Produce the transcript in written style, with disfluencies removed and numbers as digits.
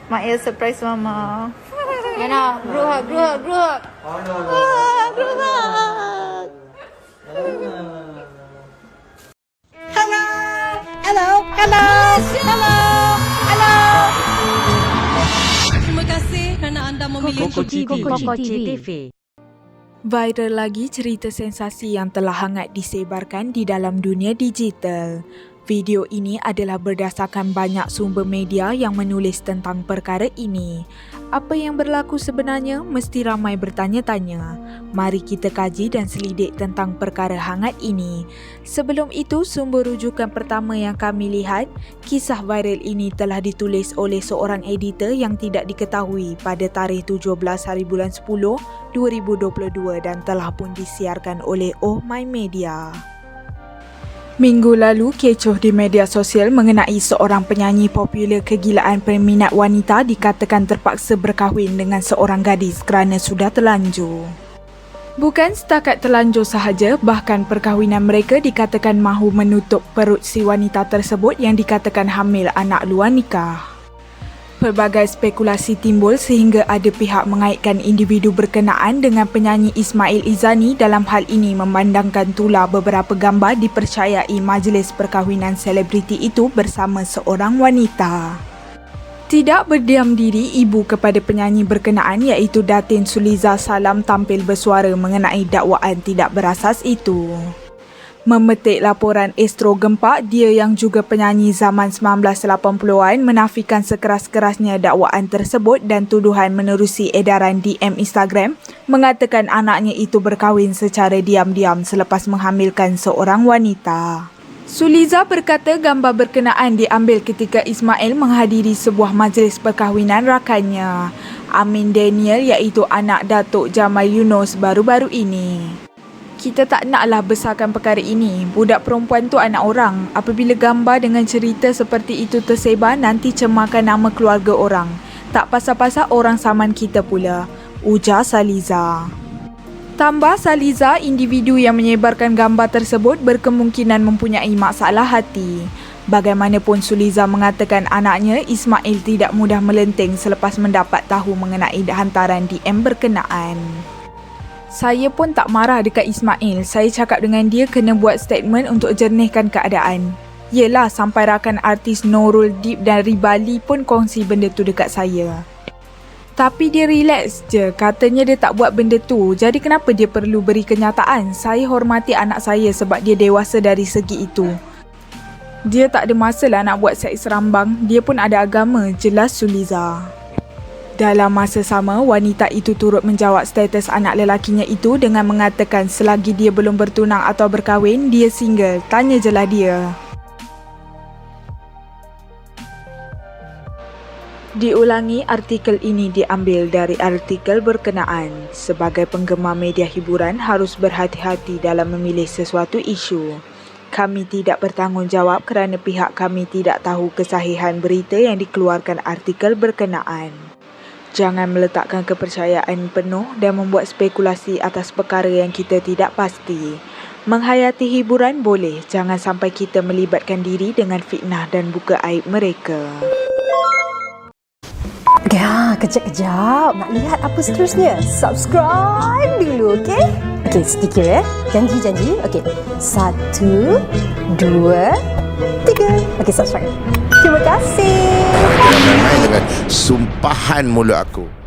Mak El surprise Mama. Yana, group hug, group hug, group hug. Group hug. Hello. Hello. Hello. Hello. Hello. Terima kasih kerana anda memilih Koko TV. Viral lagi cerita sensasi yang telah hangat disebarkan di dalam dunia digital. Video ini adalah berdasarkan banyak sumber media yang menulis tentang perkara ini. Apa yang berlaku sebenarnya mesti ramai bertanya-tanya. Mari kita kaji dan selidik tentang perkara hangat ini. Sebelum itu, sumber rujukan pertama yang kami lihat, kisah viral ini telah ditulis oleh seorang editor yang tidak diketahui pada tarikh 17 hari bulan 10, 2022 dan telah pun disiarkan oleh Oh My Media. Minggu lalu, kecoh di media sosial mengenai seorang penyanyi popular kegilaan peminat wanita dikatakan terpaksa berkahwin dengan seorang gadis kerana sudah terlanjur. Bukan setakat terlanjur sahaja, bahkan perkahwinan mereka dikatakan mahu menutup perut si wanita tersebut yang dikatakan hamil anak luar nikah. Pelbagai spekulasi timbul sehingga ada pihak mengaitkan individu berkenaan dengan penyanyi Ismail Izani, dalam hal ini memandangkan tular beberapa gambar dipercayai majlis perkahwinan selebriti itu bersama seorang wanita. Tidak berdiam diri, ibu kepada penyanyi berkenaan iaitu Datin Suliza Salam tampil bersuara mengenai dakwaan tidak berasas itu. Memetik laporan Astro Gempak, dia yang juga penyanyi zaman 1980-an menafikan sekeras-kerasnya dakwaan tersebut dan tuduhan menerusi edaran DM Instagram mengatakan anaknya itu berkahwin secara diam-diam selepas menghamilkan seorang wanita. Suliza berkata gambar berkenaan diambil ketika Ismail menghadiri sebuah majlis perkahwinan rakannya, Amin Daniel, iaitu anak Datuk Jamal Yunos baru-baru ini. Kita tak naklah besarkan perkara ini. Budak perempuan tu anak orang. Apabila gambar dengan cerita seperti itu tersebar, nanti cemarkan nama keluarga orang. Tak pasal-pasal orang saman kita pula, ujar Saliza. Tambah Saliza, individu yang menyebarkan gambar tersebut berkemungkinan mempunyai masalah hati. Bagaimanapun, Suliza mengatakan anaknya Ismail tidak mudah melenting selepas mendapat tahu mengenai hantaran DM berkenaan. Saya pun tak marah dekat Ismail. Saya cakap dengan dia kena buat statement untuk jernihkan keadaan. Yelah, sampai rakan artis Nurul Deep dan Ribali pun kongsi benda tu dekat saya. Tapi dia relax je. Katanya dia tak buat benda tu. Jadi kenapa dia perlu beri kenyataan? Saya hormati anak saya sebab dia dewasa dari segi itu. Dia tak ada masalah nak buat seks rambang. Dia pun ada agama, jelas Suliza. Dalam masa sama, wanita itu turut menjawab status anak lelakinya itu dengan mengatakan selagi dia belum bertunang atau berkahwin, dia single. Tanya je lah dia. Diulangi, artikel ini diambil dari artikel berkenaan. Sebagai penggemar media hiburan, harus berhati-hati dalam memilih sesuatu isu. Kami tidak bertanggungjawab kerana pihak kami tidak tahu kesahihan berita yang dikeluarkan artikel berkenaan. Jangan meletakkan kepercayaan penuh dan membuat spekulasi atas perkara yang kita tidak pasti. Menghayati hiburan boleh, jangan sampai kita melibatkan diri dengan fitnah dan buka aib mereka. Ya, kejap-kejap. Nak lihat apa seterusnya? Subscribe dulu, okey? Okey, sedikit Janji. Okey. 1, 2, 3. Okey, subscribe. Terima kasih. Jangan main dengan sumpahan mulut aku.